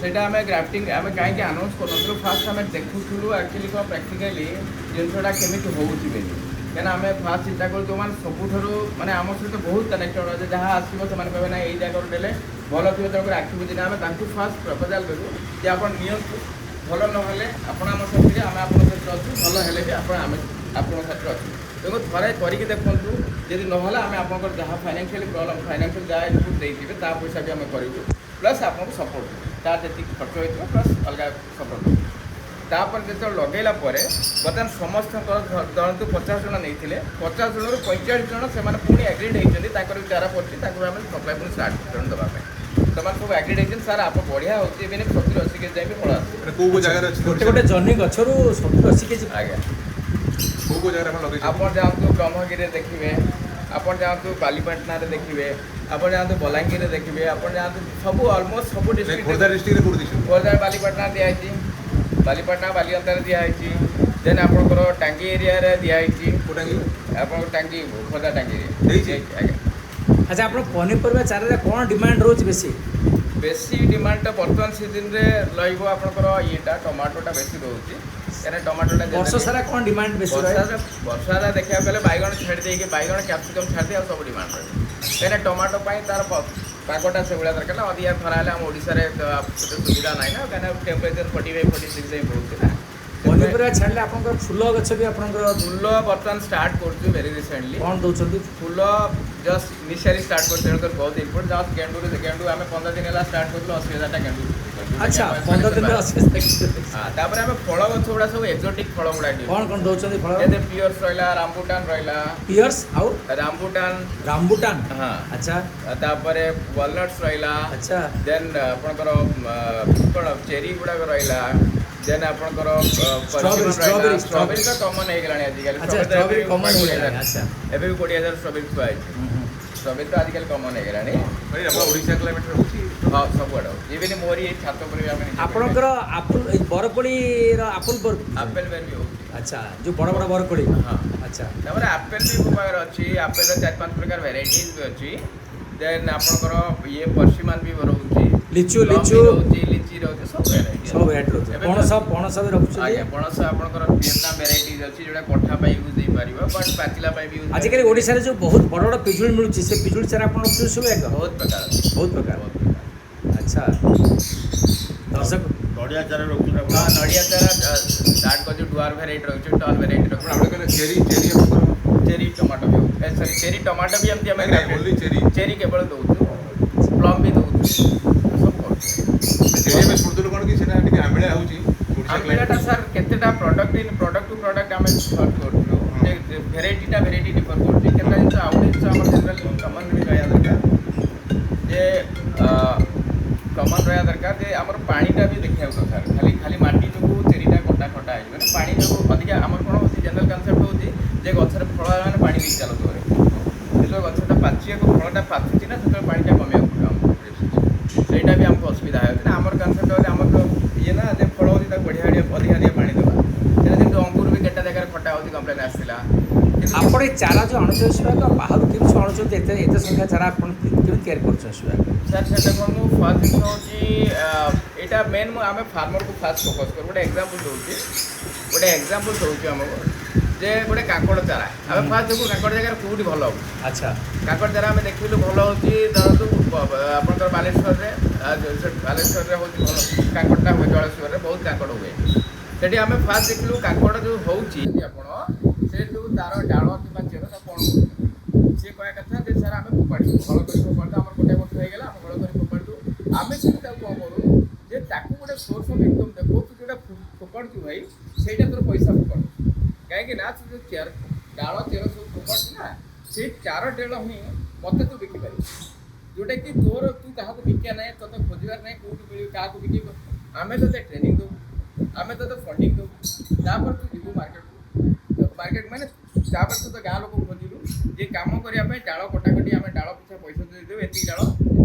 सेटा आमे ग्राफ्टिंग आमे काहे अनाउंस करनथु फास्ट आमे देखुथुलु एक्चुअली को प्रैक्टिकली जिनसटा केमिति होउची बेली केना आमे फास्ट चिंता कर जो मान सबुठरो माने आम सहित बहुत कनेक्टेड अछि जहाँ आसीबो से माने कहबे ना एई जगह देले भलो थिबो तकर एक्टिविटी ना आमे तांकु फास्ट प्रपोजल देबो जे आपण नियंतु भलो न हेले आपण आम सहित आमे आपण सहित अछु भलो हेले भी आपण आमे आपण सहित अछु देखो थरे करिक देखंतु यदि नहला आमे आपनकर जहाँ फाइनेंशियल प्रॉब्लम फाइनेंशियल जहाँ इनपुट देइथिबे ता पैसा भी आमे करिबु प्लस आपनको सपोर्ट ता जेति खर्च होइथिबो प्लस अलगा सपोर्ट तापर जो लगेला बर्तमान समस्त धरतु 50 जन नहीं 50 जन 45 जन से पुणी एग्रीड होती चारा पड़ी सप्लाई पुणी स्टार्ट रिटर्न देवाई ସେମାନେ ସବୁ ଆଗ୍ରିଡ୍ ହେଇଛନ୍ତି ସାର୍ ଆପଣ ବଢ଼ିଆ ହେଉଛି ଏବେ 70-80 କେଜି ଯାଏଁ ବି ଫଳ ଆସୁଛି। କୋଉ କୋଉ ଜାଗାରେ ଅଛି? ଗୋଟେ ଜହ୍ନି ଗଛରୁ 70-80 କେଜି। ଆଜ୍ଞା କୋଉ କୋଉ ଜାଗାରେ ଆପଣ ଲଗେଇଛନ୍ତି? ଆପଣ ଯାଆନ୍ତୁ ବ୍ରହ୍ମଗିରିରେ ଦେଖିବେ, ଆପଣ ଯାଆନ୍ତୁ ବାଲିପାଟଣାରେ ଦେଖିବେ, ଆପଣ ଯାଆନ୍ତୁ ବଲାଙ୍ଗୀରରେ ଦେଖିବେ, ଆପଣ ଯାଆନ୍ତୁ ସବୁ ଅଲମୋଷ୍ଟ ସବୁ ଡିଷ୍ଟ୍ରିକ୍ଟ। ଖୋର୍ଦ୍ଧା ଡିଷ୍ଟ୍ରିକ୍ଟରେ କୋଉଠି ଦେଇଛନ୍ତି? ଖୋର୍ଦ୍ଧା ବାଲିପାଟଣା ଦିଆହେଇଛି, ବାଲିପାଟଣା ବାଲିଅନ୍ତାରେ ଦିଆହେଇଛି, ଦେନ୍ ଆପଣଙ୍କର ଟାଙ୍ଗୀ ଏରିଆରେ ଦିଆହେଇଛି। କୋଉ ଟାଙ୍ଗୀ? ଆପଣଙ୍କ ଟାଙ୍ଗୀ ଖୋର୍ଦ୍ଧା ଟାଙ୍ଗୀରେ ଦେଇଛି। ଆଜ୍ଞା। अच्छा आप पनीपरिया चारा कौन डिमांड रोज बेसी बेसी डिमांडटा बर्तमान सीजन रे लइबो आपनकर येटा टमाटोटा बेसी रहउची एने टमाटोटा वर्ष सारा कौन डिमांड बेसी रहे? वर्षारा देखिया गले बाइगण छाड़ देके बाइगण कैप्सिकम छाड़ दे आ सब डिमांड रहे एने टमाटो पाई तार ପାଗଟା ସେଭଳିଆ ଦରକାର ନା ଅଧିକା ଖରା ହେଲେ ଆମ ଓଡ଼ିଶାରେ ସେତେ ସୁବିଧା ନାହିଁ ନା କାହିଁକିନା ଟେମ୍ପରେଚର 45-46 ଯାଏଁ ପଡ଼ୁଛି ନା। ପନିପରିବା ଛାଡ଼ିଲେ ଆପଣଙ୍କର ଫୁଲ ଗଛ ବି ଆପଣଙ୍କର ଫୁଲ ବର୍ତ୍ତମାନ ଷ୍ଟାର୍ଟ କରୁଛୁ ଭେରି ରିସେଣ୍ଟଲି। କ'ଣ ଦେଉଛନ୍ତି? ଫୁଲ ଜଷ୍ଟ ଇନିସିଆଲି ଷ୍ଟାର୍ଟ କରୁଛୁ ତେଣୁକରି ବହୁତ ଇନପୁଟ୍ ଜଷ୍ଟ ଗେଣ୍ଡୁ ଆମେ 15 ଦିନ ହେଲା ଷ୍ଟାର୍ଟ କରୁଥିଲୁ 80,000ଟା ଗେଣ୍ଡୁ। ଆଚ୍ଛା 15 ଦିନରେ 80,000। ହଁ ତାପରେ ଆମେ ଫଳ ଗଛ ଗୁଡ଼ା ସବୁ ଏକ୍ଜୋଟିକ୍ ଫଳ ଗୁଡ଼ା କ'ଣ ଦେଉଛନ୍ତି ଫଳ? ଯେମିତି ପିୟର୍ସ ରହିଲା, ରାମ୍ବୁଟାନ୍ ରହିଲା, ପିୟର୍ସ ଆଉ ରାମ୍ବୁଟାନ୍ ହଁ ଆଚ୍ଛା ତାପରେ ୱାଲନଟ୍ସ ରହିଲା, ଆଚ୍ଛା ଦେନ୍ ଆପଣଙ୍କର କ'ଣ ଚେରି ଗୁଡ଼ାକ ରହିଲା, ଦେନ୍ ଆପଣଙ୍କର Strawberry ଷ୍ଟ୍ରବେରୀ ତ କମନ୍ ହେଇଗଲାଣି ଆଜିକାଲି। ଆଚ୍ଛା ଷ୍ଟ୍ରବେରୀ କମନ୍ ହେଇଗଲାଣି। ଆଚ୍ଛା ଏବେ ବି 20,000 ଷ୍ଟ୍ରବେରୀ ଥୁଆ ହେଇଛି। ଷ୍ଟ୍ରବେରୀ ତ ଆଜିକାଲି କମନ୍ ହେଇଗଲାଣି। ଆପଣ ଓଡ଼ିଶା କ୍ଲାଇମେଟ୍ ରହୁଛି ହଁ ସବୁଆଡ଼େ ଇଭିନ୍ ମୋରି ଏଇ ଛାତ ଉପରେ ବି ଆମେ ଆପଣଙ୍କର ଆପୁଲ ବରକୋଳିର ଆପଲ୍ ଆପେଲ ବେର୍ ବି ହେଉଛି। ଆଚ୍ଛା ଯେଉଁ ବଡ଼ ବଡ଼ ବରକୋଳି ହଁ ଆଚ୍ଛା ତାପରେ ଆପେଲ ବି ମୋ ପାଖରେ ଅଛି। ଆପେଲର 4-5 ପ୍ରକାର ଭେରାଇଟିଜ୍ ବି ଅଛି। ଦେନ୍ ଆପଣଙ୍କର ଇଏ ପର୍ସିମାନ୍ ବି ରହୁଛି, ଲିଚୁ ରହୁଛି, ଲିଚି ରହୁଛି, ସବୁ ଭେରାଇଟି ରହୁଛି। ପଣସ ବି ରଖୁଛନ୍ତି। ଆଜ୍ଞା ପଣସ ଆପଣଙ୍କର ଭିଏତନାମ ଭେରାଇଟିଜ୍ ଅଛି ଯେଉଁଟା କଠା ପାଇଁ ୟୁଜ୍ ହେଇପାରିବ ବଟ୍ ପାଚିଲା ପାଇଁ ବି ୟୁଜ୍। ଆଜିକାଲି ଓଡ଼ିଶାରେ ଯେଉଁ ବହୁତ ବଡ଼ ବଡ଼ ପିଜୁଳି ମିଳୁଛି ସେ ପିଜୁଳି ଚାରା ଆପଣ ରଖୁଛନ୍ତି ସବୁ ଏକ ବହୁତ ପ୍ରକାର ଅଛି। ବହୁତ ପ୍ରକାର ଆଚ୍ଛା ଦର୍ଶକ ନଡ଼ିଆ ଚାରା ରଖୁଛନ୍ତି ଆପଣ? ହଁ ନଡ଼ିଆ ଚାରା ଷ୍ଟାର୍ଟ କରୁଛୁ ଡୁଆର ଭେରାଇଟି ରହୁଛି, ଟଲ୍ ଭେରାଇଟି ରଖୁଛୁ। ଆପଣ କହିଲେ ଚେରି ଆପଣଙ୍କର ଚେରି ଟମାଟୋ ବି ସରି ଚେରି ଟମାଟୋ ବି ଏମିତି ଆମେ ଓନ୍ଲି ଚେରି କେବଳ ଦେଉଛୁ, ପ୍ଲମ୍ ବି ଦେଉଛୁ, ସବୁ କରୁଛୁ। ଚେରି ଆମେ ଶୁଣୁଥିଲୁ କ'ଣ କି ସେଟା ଟିକେ ଆମ୍ବିଳା ହେଉଛି ଓଡ଼ିଶା ଆମ୍ବିଳାଟା କ୍ଲାଇମେଟ୍। ସାର୍ କେତେଟା ପ୍ରଡକ୍ଟ ଟୁ ପ୍ରଡକ୍ଟ ଆମେ ସର୍ଚ୍ଚ କରୁଛୁ ଯେ ଭେରାଇଟି ଡିଫର କରୁଛି। କେତେଟା ଜିନିଷ ଆଉ ଜିନିଷ ଆମର ଜେନେରାଲ କମନ୍ ବି ରହିବା ଦରକାର ଯେ କମନ୍ ରହିବା ଦରକାର ଯେ ଆମର ପାଣିଟା ବି ଦେଖିବାକୁ ଦରକାର। ଖାଲି ମାଟି ଯୋଗୁଁ ଚେରିଟା ଖଟା ହେଇଯିବ ନା, ପାଣି ଯୋଗୁଁ ଅଧିକା ଆମର କ'ଣ ହେଉଛି ଜେନେରାଲ କନସେପ୍ଟ ହେଉଛି ଯେ ଗଛରେ ଫଳ ମାନେ ପାଣି ଦେଇ ଚାଲୁଥିବ। ଯେତେବେଳେ ଗଛଟା ପାଚିବାକୁ ଫଳଟା ପାଚୁଛି ନା ସେତେବେଳେ ପାଣିଟା କମିବାକୁ ପଡ଼ିବ ଆମକୁ। ସେଇଟା ବି ଆମକୁ ଅସୁବିଧା ହେଉଛି ନା। ଆମର କନସେପ୍ଟ ହେଉଛି ଆମର ତ ଇଏ ନା ଯେ ଫଳ ହେଉଛି ତାକୁ ଅଧିକା ପାଣି ଦେବା। ସେଇଟା ଯେମିତି ଅଙ୍ଗୁର ବି କେତେଟା ଜାଗାରେ ଖଟା ହେଉଛି କମ୍ପ୍ଲେନ୍ ଆସିଥିଲା। ଆପଣ ଏ ଚାରା ଯେଉଁ ଆଣୁଛନ୍ତି ସୁଭାଗ ବାହାରୁ କେମିତି ଆଣୁଛନ୍ତି? ଏତେ ସଂଖ୍ୟା ଚାରା ଆପଣ କେମିତି ତିଆରି କରୁଛନ୍ତି ସୁଭାଗ? ସାର୍ ସେଟା ଦେଖନ୍ତୁ ଫାର୍ଷ୍ଟ ଜିନିଷ ହେଉଛି ଏଇଟା ମେନ୍ ଆମେ ଫାର୍ମରକୁ ଫାର୍ଷ୍ଟ ଫୋକସ୍ କରୁ। ଗୋଟେ ଏକ୍ଜାମ୍ପଲ୍ ଦେଉଛି ଆମକୁ ଯେ ଗୋଟେ କାଙ୍କଡ଼ ଚାରା ଆମେ ଫାର୍ଷ୍ଟ ଦେଖୁ କାଙ୍କଡ଼ ଜାଗାରେ କେଉଁଠି ଭଲ ହେଉଛି। ଆଚ୍ଛା କାଙ୍କଡ଼ ଚାରା ଆମେ ଦେଖିଲୁ ଭଲ ହେଉଛି ଧରନ୍ତୁ ଆପଣଙ୍କର ବାଲେଶ୍ୱରରେ ହେଉଛି ଭଲ କାଙ୍କଡ଼ଟା ହୁଏ। ଜଳେଶ୍ୱରରେ ବହୁତ କାଙ୍କଡ଼ ହୁଏ। ସେଠି ଆମେ ଫାର୍ଷ୍ଟ ଦେଖିଲୁ କାଙ୍କଡ଼ ଯେଉଁ ହେଉଛି ଆପଣ ସେ ଯେଉଁ ତାର ଡାଳ କିମ୍ବା ଚେର ତାକୁ କ'ଣ କରୁଛନ୍ତି ସିଏ କହିବା କଥା ଯେ ସାର୍ ଆମେ ଫୋପାଡ଼ିବୁ, ହଳ କରି ଫୋପାଡ଼ିବୁ। ଆମର ଗୋଟେ ବର୍ଷ ହେଇଗଲା ଆମେ ହଳ କରି ଫୋପାଡ଼ିବୁ। ଆମେ ସେଠି ତାକୁ କ'ଣ କରୁ ଯେ ତାକୁ ଗୋଟେ ସୋର୍ସ ଅଫ୍ ଇନକମ୍ ଦେଖୁ। ତୁ ଯେଉଁଟା ଫୋପାଡ଼ୁଛୁ ଭାଇ ସେଇଟା ତୋର ପଇସା ଫୋପାଡ଼ୁ। କାହିଁକି ନା ତୁ ଯେଉଁ ଡାଳ ଚେର ସବୁ ଫୋପାଡ଼ୁଛୁ ନା ସେଇ ଚାର ଡେଳ ହିଁ ମୋତେ ତୁ ବିକିପାରିବୁ। ଯେଉଁଟାକି ତୁ କାହାକୁ ବିକିବା ନାହିଁ, ତୋତେ ଖୋଜିବାର ନାହିଁ କେଉଁଠି ମିଳିବ କାହାକୁ ବିକିବ। ଆମେ ତୋତେ ଟ୍ରେନିଂ ଦେବୁ, ଆମେ ତୋତେ ଫଣ୍ଡିଂ ଦେବୁ। ତାପରେ ତୁ ଯିବୁ ମାର୍କେଟ ମାନେ ତାପରେ ତୁ ତ ଗାଁ ଲୋକ ଖୋଜିଲୁ ଯେ କାମ କରିବା ପାଇଁ ଡାଳ କଟାକଟି ଆମେ ଡାଳ ପିଛା ପଇସା ଦେଇଦେବୁ। ଏତିକି ଡାଳ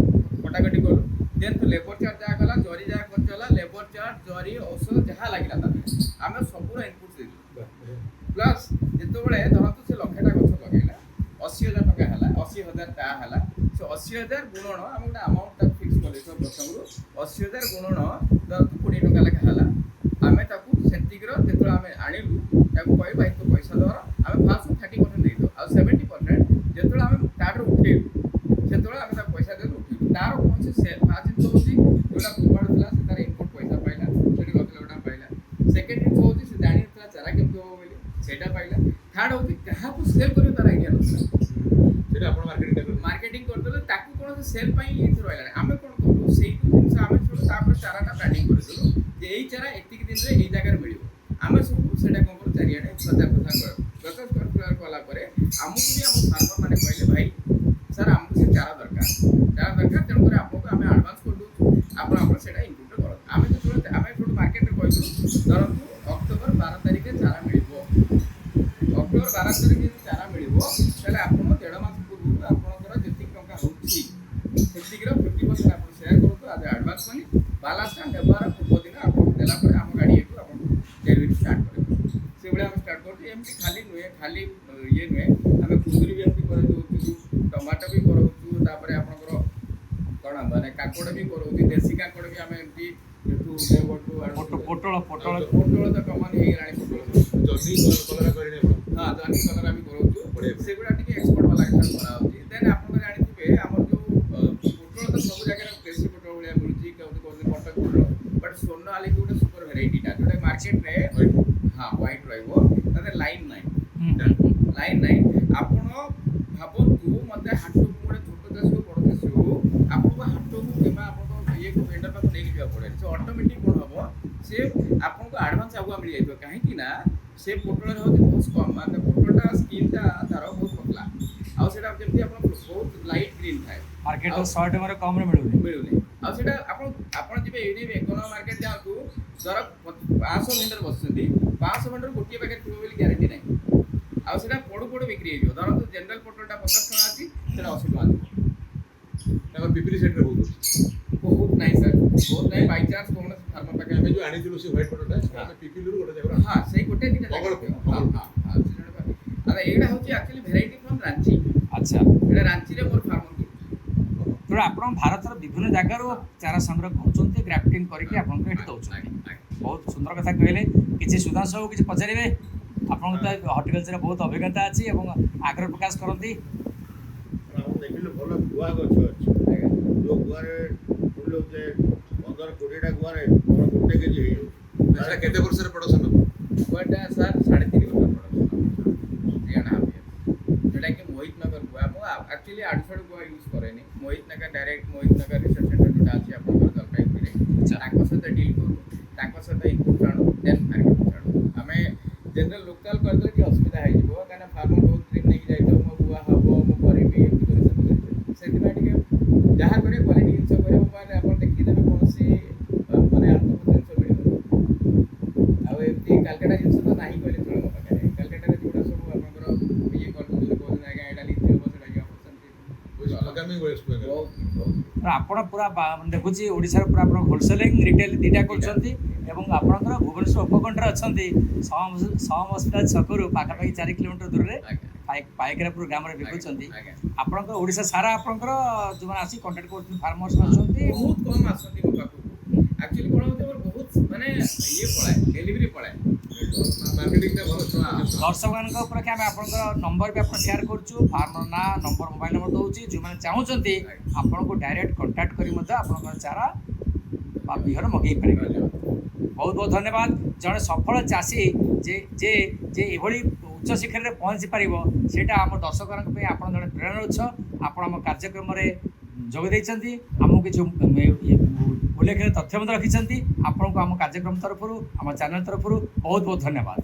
କଟାକଟି କଲୁ। ଦେନ୍ ତୁ ଲେବର ଚାର୍ଜ ଯାହା କଲା, ଜରି ଯାହା ଖର୍ଚ୍ଚ ହେଲା, ଲେବର ଚାର୍ଜ, ଜରି, ଔଷଧ ଯାହା ଲାଗିଲା ତା ଆମେ ସବୁର ଇନପୁଟ୍ ଦେଇଦେବୁ। ପ୍ଲସ୍ ଯେତେବେଳେ ଧରନ୍ତୁ ସେ 1,00,000ଟା ଗଛ ଲଗେଇଲା, 80,000 ଟଙ୍କା ହେଲା, 80,000 ଟା ହେଲା, ସେ 80,000 ଗୁଣନ ଆମେ ଗୋଟେ ଆମାଉଣ୍ଟ ତାକୁ ଫିକ୍ସ କରିଦେଇଥିବା ପ୍ରଥମରୁ। 80,000 ଗୁଣନ ଧରନ୍ତୁ 20 ଟଙ୍କା ଲେଖା ହେଲା। ଆମେ ତାକୁ ସେତିକିର ଯେତେବେଳେ ଆମେ ଆଣିଲୁ ତାକୁ କହିବୁ ଭାଇ ତୋ ପଇସା ଧର। ଆମେ ଫାର୍ଷ୍ଟ 30% ଦେଇଦେଉ, ଆଉ 70% ଯେତେବେଳେ ଆମେ ତାଠାରୁ ଉଠେଇବୁ ସେତେବେଳେ ଆମେ ତାକୁ ପଇସା ଦେଇଦେବୁ ଉଠେଇବୁ। ତାର କୌଣସି ଫାର୍ଷ୍ଟ ଜିନିଷ ହେଉଛି ଯେଉଁଟା ଫୋପାଡ଼ୁଥିଲା ସେ ତାର ଇନପୁଟ୍ ପଇସା ପାଇଲା, ସେଠି 1,00,000 ଟଙ୍କା ପାଇଲା। ସେକେଣ୍ଡ ଜିନିଷ ହେଉଛି ସେ ଜାଣିନଥିଲା ଚାରା କେମିତି ହେବ ବୋଲି, ସେଇଟା ପାଇଲା। ଥାର୍ଡ଼ ହେଉଛି କାହାକୁ ସେଲ୍ କରିବ ତାର ଆଇଡ଼ିଆ ନଥିଲା, ସେଇଟା ଆପଣ ମାର୍କେଟିଂ କରିଦେଲେ ତାକୁ କୌଣସି ସେଲ୍ ପାଇଁ ଏଠି ରହିଲାନି। ଆମେ କ'ଣ କଲୁ ସେଇ ଜିନିଷ ଆମେ ସବୁ ତାପରେ ଚାରାଟା ପ୍ଲାନିଂ କରିଦେଲୁ ଯେ ଏଇ ଚାରା ଏତିକି ଦିନରେ ଏଇ ଜାଗାରେ ମିଳିବ। ଆମେ ସବୁ ସେଇଟା କ'ଣ କରୁ ଚାରିଆଡ଼େ ପ୍ରଚାର କଲା ପରେ ଆମକୁ ବି ଆମ ଫାର୍ମର ମାନେ କହିଲେ ଭାଇ ସାର୍ ଆମକୁ ସେ ଚାରା ଦରକାର ତେଣୁକରି ଆପଣଙ୍କୁ ଆମେ ଆଡ଼ଭାନ୍ସ କରିଦେଉଛୁ, ଆପଣ ସେଇଟା ଇନପୁଟ୍ କରନ୍ତୁ। ଆମେ ଯେତେବେଳେ ଆମେ ସବୁ ମାର୍କେଟରେ କହିଲୁ ଧରନ୍ତୁ ଅକ୍ଟୋବର 12 ତାରିଖରେ ଚାରା ମିଳିବ। ଅକ୍ଟୋବର 12 ତାରିଖରେ ଯଦି ଚାରା ମିଳିବ ତାହେଲେ ଆପଣ 1.5 ମାସ ପୂର୍ବରୁ ଆପଣଙ୍କର ଯେତିକି ଟଙ୍କା ହେଉଛି ସେତିକିର 50% ଆପଣ ସେୟାର କରନ୍ତୁ ଆଜ ଆଡ଼ଭାନ୍ସ ମନି। ବାଲାନ୍ସଟା ନେବାର ପୂର୍ବ ଦିନ ଆପଣଙ୍କୁ ଦେଲା ପରେ ଆମ ଗାଡ଼ି ଏଠୁ ଆପଣଙ୍କୁ ଡେଲିଭରି ଷ୍ଟାର୍ଟ କରିବ। ସେଇଭଳିଆ ଆମେ ଷ୍ଟାର୍ଟ କରୁଛୁ। ଏମିତି ଖାଲି ନୁହେଁ ଆମେ କୁନ୍ଦୁରି ବି ଏମିତି କରିଦେଉଛୁ, ଟମାଟୋ ବି କରାଉଛୁ, ତାପରେ ଆପଣଙ୍କର କ'ଣ ମାନେ କାଙ୍କଡ଼ ବି କରାଉଛି। ଦେଶୀ କାଙ୍କଡ଼ ବି ଆମେ ଏମିତି ପୋଟଳ ତ କମନ୍ ହେଇଗଲାଣି। ଜହ୍ନି କଲରା କରିନି ଆପଣ? ହଁ ଜହ୍ନି କଲରା ବି କରାଉଛୁ। ସେଗୁଡ଼ା ଟିକେ ଏକ୍ସପୋର୍ଟ ବାଲା ଠାରୁ କରାହେଉଛି। ଦେନ୍ ଆପଣ ଜାଣିଥିବେ ଆମର ଯେଉଁ ପୋଟଳ ତ ନାଇଁ ନାଇଁ ଆପଣ ଭାବନ୍ତୁ ମତେ ହାଟକୁ ଗୋଟେ ଛୋଟ ଚାଷୀ ହଉ ବଡ଼ ଚାଷୀ ହଉ ଆପଣଙ୍କ ହାଟକୁ କିମ୍ବା ଆପଣଙ୍କ ଇଏକୁ ଭେଣ୍ଡର ପାଖକୁ ନେଇକି ଯିବାକୁ ପଡ଼ିବ ସେ ଅଟୋମେଟିକ୍ କ'ଣ ହେବ ସେ ଆପଣଙ୍କୁ ଆଡ଼ଭାନ୍ସ ଆଗୁଆ ମିଳିଯାଇଥିବ କାହିଁକି ନା ସେ ପୋଟଳରେ ହେଉଛି ବହୁତ କମ୍ ମାନେ ପୋଟଳଟା ସ୍କିନ୍ଟା ତାର ବହୁତ ପତଲା ଆଉ ସେଇଟା ଯେମିତି ଆପଣ ବହୁତ ଲାଇଟ୍ ଗ୍ରୀନ୍ ଥାଏ ମାର୍କେଟରେ 100 ଟଙ୍କାରେ କମ୍ରେ ମିଳୁନି। ଆଉ ସେଇଟା ଆପଣ ଯିବେ ଏଇଠି ଏକ ମାର୍କେଟ ଯାଆନ୍ତୁ ଧର 500 ଭେଣ୍ଡର ବସୁଛନ୍ତି 500 ଭେଣ୍ଡର ଗୋଟିଏ ପ୍ୟାକେଟ୍ ଥିବ ବୋଲି ଗ୍ୟାରେଣ୍ଟି ନାହିଁ ଆଉ ସେଇଟା ପଡ଼ୁ ପଡ଼ୁ ବିକ୍ରି ହେଇଯିବ ଧରନ୍ତୁ ଜେନେରାଲ ପୋଟଳଟା 50 ଟଙ୍କା ଅଛି ସେଇଟା 80 ଟଙ୍କା ଥିବ ତାଙ୍କର ପିପିଲି ସେଟ୍ରେ ବହୁତ ଅଛି। ବହୁତ ନାହିଁ ସାର୍ ବହୁତ ନାହିଁ ବାଇଚାନ୍ସ କୌଣସି ଫାର୍ମର ପାଖରେ ଆମେ ଯେଉଁ ଆଣିଥିଲୁ ସେ ହ୍ୱାଇଟ୍ ପଟଟା ଆମେ ପିପିଲିରୁ ଗୋଟେ ଜାଗାରୁ ହଁ ସେଇ ଗୋଟେ ଦିଟା ଜାଗା ଆରେ ଏଇଟା ହେଉଛି ଆକ୍ଚୁଆଲି ଭେରାଇଟି ଫ୍ରମ୍ ରାଞ୍ଚି ଆଚ୍ଛା ଏଇଟା ରାଞ୍ଚିରେ ମୋର ଫାର୍ମ କରୁଛି ତେଣୁ ଆପଣ ଭାରତର ବିଭିନ୍ନ ଜାଗାରୁ ଚାରା ସଂଗ୍ରହ କରୁଛନ୍ତି ଗ୍ରାଫ୍ଟିଂ କରିକି ଆପଣଙ୍କୁ ଏଠି ଦେଉଛନ୍ତି। ବହୁତ ସୁନ୍ଦର କଥା କହିଲେ। କିଛି ସୁଧାଂଶୁ ବାବୁ କିଛି ପଚାରିବେ? ଆପଣଙ୍କୁ ତ ହର୍ଟିକଲଚରରେ ବହୁତ ଅଭିଜ୍ଞତା ଅଛି ଏବଂ ଆଗ୍ରହ ପ୍ରକାଶ କରନ୍ତି। ଆମେ ଦେଖିଲୁ ଭଲ ଗୁଆ ଗଛ ଅଛି ଯେଉଁ ଗୁଆରେ ଫୁଲ ହଉଛି 15-20ଟା ଗୁଆରେ ମୋର 1 କେଜି ହେଇଯାଉଛି। ସେଇଟା କେତେ ବର୍ଷରେ ପ୍ରଡକ୍ସନ୍ ହେବ? ଗୁଆଟା ସାର୍ 3.5 ବର୍ଷ ପ୍ରଡକ୍ସନ୍ 3.5 years ଯେଉଁଟାକି ମୋହିତନଗର ଗୁଆ ମୁଁ ଆକ୍ଚୁଆଲି ଆଡ଼ୁ ଗୁଆ ୟୁଜ୍ କରେନି ମୋହିତନଗର ଡାଇରେକ୍ଟ ମୋହିତନଗର ରିସର୍ଚ୍ଚ ସେଣ୍ଟର ଯେଉଁଟା ଅଛି ଆପଣଙ୍କର ଜଲପାଇଗୁଡ଼ିରେ ତାଙ୍କ ସହିତ ଡିଲ୍ କରୁ ତାଙ୍କ ସହିତ ଇନପୁଟ୍ ଆଣୁ ଦେନ୍ ମାର୍କେଟକୁ ଛାଡ଼ୁ ଆମେ ଜେନେରାଲ ଲୋକାଲ୍ କରିଦେଲେ ଟିକେ ଅସୁବିଧା ହେଇଯିବ କାହିଁକିନା ଫାର୍ମର ବହୁତ ଡ୍ରିମ୍ ନେଇକି ଯାଇଥିବ ମୋ ଗୁଆ ହେବ ମୁଁ କରିବି ଏମିତି କରି ସେମିତି ସେଥିପାଇଁ ଟିକେ ଯାହା କରିବେ କ୍ୱାଲିଟି ଜିନିଷ କରିବ ମାନେ ଆପଣ ଦେଖିଦେବେ କୌଣସି ମାନେ ଆତ୍ମହତ୍ୟା ଜିନିଷ ମିଳିବନି ଆଉ ଏମିତି କାଲକାଟା ଜିନିଷ ତ ନାହିଁ କହିଲେ ଚଳେ ମୋ ପାଖରେ କାଲକାଟାରେ ଯେଉଁଟା ସବୁ ଆପଣଙ୍କର ଇଏ କରିଦେଉଛନ୍ତି କହୁଛନ୍ତି ଆଜ୍ଞା ଏଇଟା ଲିଥି ହେବ ସେଇଟା ଇଏ ହେବ ସେମିତି ଆଗାମୀ ବୟସକୁ ବହୁତ ଆପଣ ପୁରା ଦେଖୁଛି ଓଡ଼ିଶାର ପୁରା ଆପଣ ହୋଲସେଲିଂ ରିଟେଲ ଦୁଇଟା କରୁଛନ୍ତି ଏବଂ ଆପଣଙ୍କର ଭୁବନେଶ୍ୱର ଉପକଣ୍ଠରେ ଅଛନ୍ତି ସମ ହସ୍ପିଟାଲ ଛକରୁ ପାଖାପାଖି 4 କିଲୋମିଟର ଦୂରରେ ପାଇକରାପୁର ଗ୍ରାମରେ ବିକୁଛନ୍ତି। ଆପଣଙ୍କର ଓଡ଼ିଶା ସାରା ଆପଣଙ୍କର ଯେଉଁମାନେ ଆସି କଣ୍ଟାକ୍ଟ କରୁଛନ୍ତି ଫାର୍ମର୍ସ ଅଛନ୍ତି ବହୁତ କମ୍ ଆସନ୍ତି ମୋ ପାଖକୁ ଆକ୍ଚୁଆଲି କ'ଣ ହେଉଛି ମୋର ବହୁତ ମାନେ ଇଏ ପଳାଏ ଡେଲିଭରି ପଳାଏ ମାର୍କେଟିଂଟା ଭଲ ଦର୍ଶକମାନଙ୍କ ଉପରେ ଆମେ ଆପଣଙ୍କର ନମ୍ବର ବି ଆପଣ ସେୟାର କରୁଛୁ ଫାର୍ମର ନାଁ ନମ୍ବର ମୋବାଇଲ ନମ୍ବର ଦେଉଛି ଯେଉଁମାନେ ଚାହୁଁଛନ୍ତି ଆପଣଙ୍କୁ ଡାଇରେକ୍ଟ କଣ୍ଟାକ୍ଟ କରି ମଧ୍ୟ ଆପଣଙ୍କର ଚାରା ବା ବିହନ ମଗେଇ ପାରିବେ। ବହୁତ ବହୁତ ଧନ୍ୟବାଦ। ଜଣେ ସଫଳ ଚାଷୀ ଯେ ଏଭଳି ଉଚ୍ଚ ଶିଖରରେ ପହଞ୍ଚି ପାରିବ ସେଇଟା ଆମ ଦର୍ଶକଙ୍କ ପାଇଁ ଆପଣ ଜଣେ ପ୍ରେରଣା ଉତ୍ସ। ଆପଣ ଆମ କାର୍ଯ୍ୟକ୍ରମରେ ଯୋଗ ଦେଇଛନ୍ତି ଆମକୁ କିଛି ଉଲ୍ଲେଖନୀୟ ତଥ୍ୟ ମଧ୍ୟ ରଖିଛନ୍ତି। ଆପଣଙ୍କୁ ଆମ କାର୍ଯ୍ୟକ୍ରମ ତରଫରୁ ଆମ ଚ୍ୟାନେଲ ତରଫରୁ ବହୁତ ବହୁତ ଧନ୍ୟବାଦ।